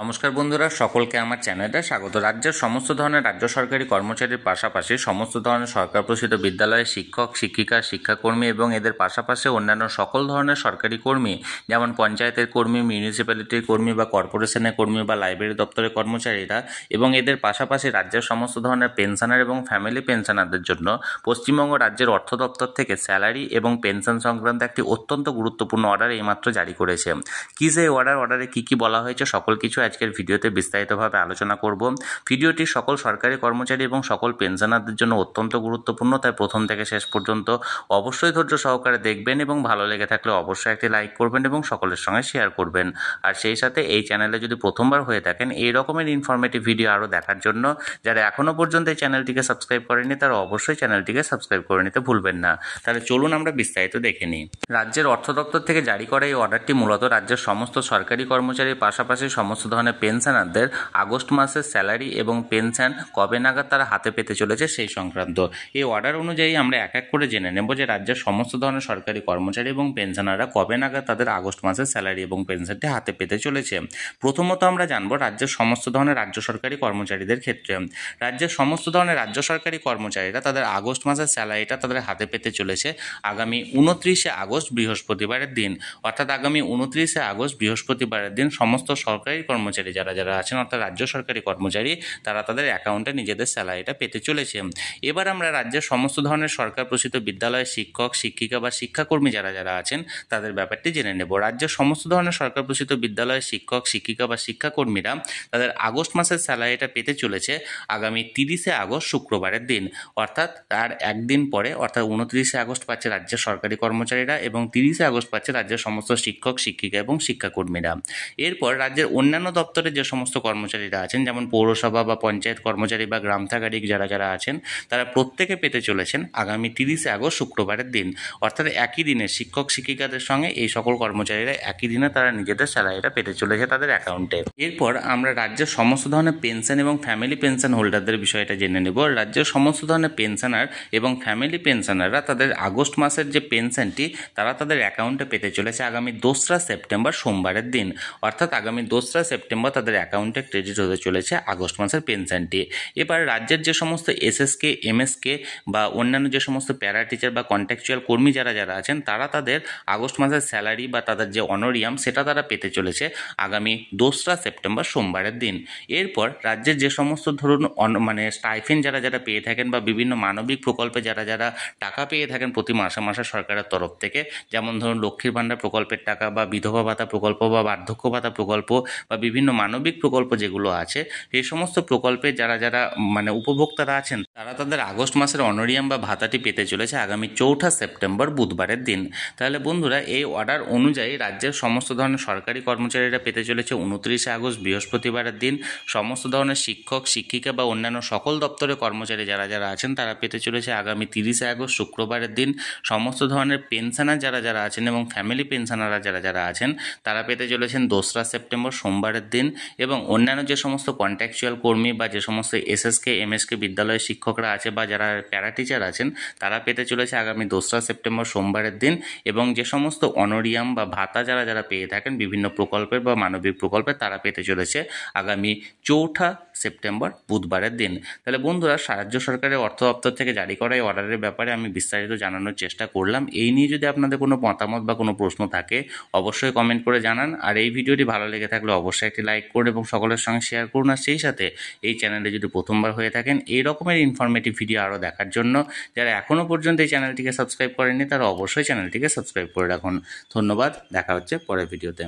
নমস্কার বন্ধুরা, সকলকে আমার চ্যানেলে স্বাগত। রাজ্যের সমস্ত ধরনের রাজ্য সরকারি কর্মচারীর পাশাপাশি সমস্ত ধরনের সরকার প্রসূত বিদ্যালয়ের শিক্ষক, শিক্ষিকা, শিক্ষাকর্মী এবং এদের পাশাপাশি অন্যান্য সকল ধরনের সরকারি কর্মী, যেমন পঞ্চায়েতের কর্মী, মিউনিসিপ্যালিটির কর্মী বা কর্পোরেশনের কর্মী বা লাইব্রেরি দপ্তরের কর্মচারীরা এবং এদের পাশাপাশি রাজ্যের সমস্ত ধরনের পেনশনার এবং ফ্যামিলি পেনশনারদের জন্য পশ্চিমবঙ্গ রাজ্যের অর্থ দপ্তর থেকে স্যালারি এবং পেনশন সংক্রান্ত একটি অত্যন্ত গুরুত্বপূর্ণ অর্ডার এইমাত্র জারি করেছে। কি সেই অর্ডারে কি বলা হয়েছে সকল কিছু আজকের ভিডিওতে বিস্তারিতভাবে আলোচনা করব। ভিডিওটি সকল সরকারি কর্মচারী এবং সকল পেনশনারদের জন্য অত্যন্ত গুরুত্বপূর্ণ, তাই প্রথম থেকে শেষ পর্যন্ত অবশ্যই ধৈর্য সহকারে দেখবেন এবং ভালো লেগে থাকলে অবশ্যই একটি লাইক করবেন এবং সকলের সঙ্গে শেয়ার করবেন। আর সেই সাথে এই চ্যানেলে যদি প্রথমবার হয়ে থাকেন এই রকমের ইনফরমেটিভ ভিডিও আরও দেখার জন্য যারা এখনও পর্যন্ত এই চ্যানেলটিকে সাবস্ক্রাইব করেনি তারা অবশ্যই চ্যানেলটিকে সাবস্ক্রাইব করে নিতে ভুলবেন না। তাহলে চলুন আমরা বিস্তারিত দেখে নিই। রাজ্যের অর্থ দপ্তর থেকে জারি করা এই অর্ডারটি মূলত রাজ্যের সমস্ত সরকারি কর্মচারীর পাশাপাশি সমস্ত ধরনের পেনশনারদের আগস্ট মাসের স্যালারি এবং পেনশন কবে নাগাদ তারা হাতে পেতে চলেছে সেই সংক্রান্ত। এই অর্ডার অনুযায়ী আমরা এক এক করে জেনে নেব যে রাজ্যের সমস্ত ধরনের সরকারি কর্মচারী এবং পেনশনাররা কবে নাগাদ তাদের আগস্ট মাসের স্যালারি এবং পেনশনটি হাতে পেতে চলেছে। প্রথমত আমরা জানবো রাজ্যের সমস্ত ধরনের রাজ্য সরকারি কর্মচারীদের ক্ষেত্রে। রাজ্যের সমস্ত ধরনের রাজ্য সরকারি কর্মচারীরা তাদের আগস্ট মাসের স্যালারিটা তাদের হাতে পেতে চলেছে আগামী 29শে আগস্ট বৃহস্পতিবারের দিন। অর্থাৎ আগামী 29শে আগস্ট বৃহস্পতিবারের দিন সমস্ত সরকারি কর্মচারী যারা আছেন অর্থাৎ রাজ্য সরকারি কর্মচারী তারা তাদের অ্যাকাউন্টে নিজেদের স্যালারিটা পেতে চলেছে। এবার আমরা রাজ্যের সমস্ত ধরনের সরকার প্রসূত বিদ্যালয়ের শিক্ষক, শিক্ষিকা বা শিক্ষাকর্মী যারা আছেন তাদের ব্যাপারটি জেনে নেব। রাজ্যের সমস্ত ধরনের সরকার প্রসূত বিদ্যালয়ের শিক্ষক, শিক্ষিকা বা শিক্ষাকর্মীরা তাদের আগস্ট মাসের স্যালারিটা পেতে চলেছে আগামী 30শে আগস্ট শুক্রবারের দিন। অর্থাৎ তার একদিন পরে অর্থাৎ 29শে আগস্ট পাচ্ছে রাজ্যের সরকারি কর্মচারীরা এবং 30শে আগস্ট পাচ্ছে রাজ্যের সমস্ত শিক্ষক, শিক্ষিকা এবং শিক্ষাকর্মীরা। এরপর রাজ্যের অন্যান্য দপ্তরে যে সমস্ত কর্মচারীরা আছেন যেমন পৌরসভা বা পঞ্চায়েত কর্মচারী বা গ্রাম থাকারিক যারা আছেন তারা প্রত্যেকে পেতে চলেছেন আগামী 30শে আগস্ট শুক্রবারের দিন। অর্থাৎ একই দিনে শিক্ষক শিক্ষিকাদের সঙ্গে এই সকল কর্মচারীরা একই দিনে তারা নিজেদের স্যালারিটা পেতে চলেছে তাদের অ্যাকাউন্টে। এরপর আমরা রাজ্যের সমস্ত ধরনের পেনশন এবং ফ্যামিলি পেনশন হোল্ডারদের বিষয়টা জেনে নেব। রাজ্যের সমস্ত ধরনের পেনশনার এবং ফ্যামিলি পেনশনাররা তাদের আগস্ট মাসের যে পেনশনটি তারা তাদের অ্যাকাউন্টে পেতে চলেছে আগামী 2রা সেপ্টেম্বর সোমবারের দিন। অর্থাৎ আগামী 2রা সেপ্টেম্বর তাদের অ্যাকাউন্টে ক্রেডিট হতে চলেছে আগস্ট মাসের পেনশনটি। এবার রাজ্যের যে সমস্ত এসএসকে, এমএসকে বা অন্যান্য যে সমস্ত প্যারা টিচার বা কন্ট্রাকচুয়াল কর্মী যারা আছেন তারা তাদের আগস্ট মাসের স্যালারি বা তাদের যে অনারিয়াম সেটা তারা পেতে চলেছে আগামী 2রা সেপ্টেম্বর সোমবারের দিন। এরপর রাজ্যের যে সমস্ত ধরুন স্টাইফেন্ড যারা পেয়ে থাকেন বা বিভিন্ন মানবিক প্রকল্পে যারা টাকা পেয়ে থাকেন প্রতি মাসে সরকারের তরফ থেকে, যেমন ধরুন লক্ষ্মীর ভাণ্ডার প্রকল্পের টাকা বা বিধবা ভাতা প্রকল্প বা বার্ধক্য ভাতা প্রকল্প বা বিভিন্ন মানবিক প্রকল্প যেগুলো আছে সেই সমস্ত প্রকল্পে যারা উপভোক্তারা আছেন তারা তাদের আগস্ট মাসের অনারিয়াম বা ভাতাটি পেতে চলেছে আগামী 4ঠা সেপ্টেম্বর বুধবারের দিন। তাহলে বন্ধুরা এই অর্ডার অনুযায়ী রাজ্যের সমস্ত ধরনের সরকারি কর্মচারীরা পেতে চলেছে 29শে আগস্ট বৃহস্পতিবারের দিন। সমস্ত ধরনের শিক্ষক, শিক্ষিকা বা অন্যান্য সকল দপ্তরের কর্মচারী যারা আছেন তারা পেতে চলেছে আগামী 30শে আগস্ট শুক্রবারের দিন। সমস্ত ধরনের পেনশনার যারা আছেন এবং ফ্যামিলি পেনশনাররা যারা আছেন তারা পেতে চলেছেন 2রা সেপ্টেম্বর সোমবারের দিন। এবং অন্যান্য যে সমস্ত কন্ট্রাকচুয়াল কর্মী বা যে সমস্ত এসএসকে, এমএসকে বিদ্যালয়ের শিক্ষকরা আছে বা যারা প্যারা টিচার আছেন তারা পেতে চলেছে আগামী 2রা সেপ্টেম্বর সোমবারের দিন। এবং যে সমস্ত অনারিয়াম বা ভাতা যারা পেয়ে থাকেন বিভিন্ন প্রকল্পের বা মানবিক প্রকল্পে তারা পেতে চলেছে আগামী 4ঠা সেপ্টেম্বর বুধবারের দিন। তাহলে বন্ধুরা রাজ্য সরকারের অর্থ দপ্তর থেকে জারি করা এই অর্ডারের ব্যাপারে আমি বিস্তারিত জানানোর চেষ্টা করলাম। এই নিয়ে যদি আপনাদের কোনো মতামত বা কোনো প্রশ্ন থাকে অবশ্যই কমেন্ট করে জানান। আর এই ভিডিওটি ভালো লেগে থাকলে অবশ্যই একটি লাইক করুন এবং সকলের সঙ্গে শেয়ার করুন। আর সেই সাথে এই চ্যানেলে যদি প্রথমবার হয়ে থাকেন এই রকমের ইনফরমেটিভ ভিডিও আরও দেখার জন্য যারা এখনও পর্যন্ত এই চ্যানেলটিকে সাবস্ক্রাইব করেননি তারা অবশ্যই চ্যানেলটিকে সাবস্ক্রাইব করে রাখুন। ধন্যবাদ, দেখা হচ্ছে পরের ভিডিওতে।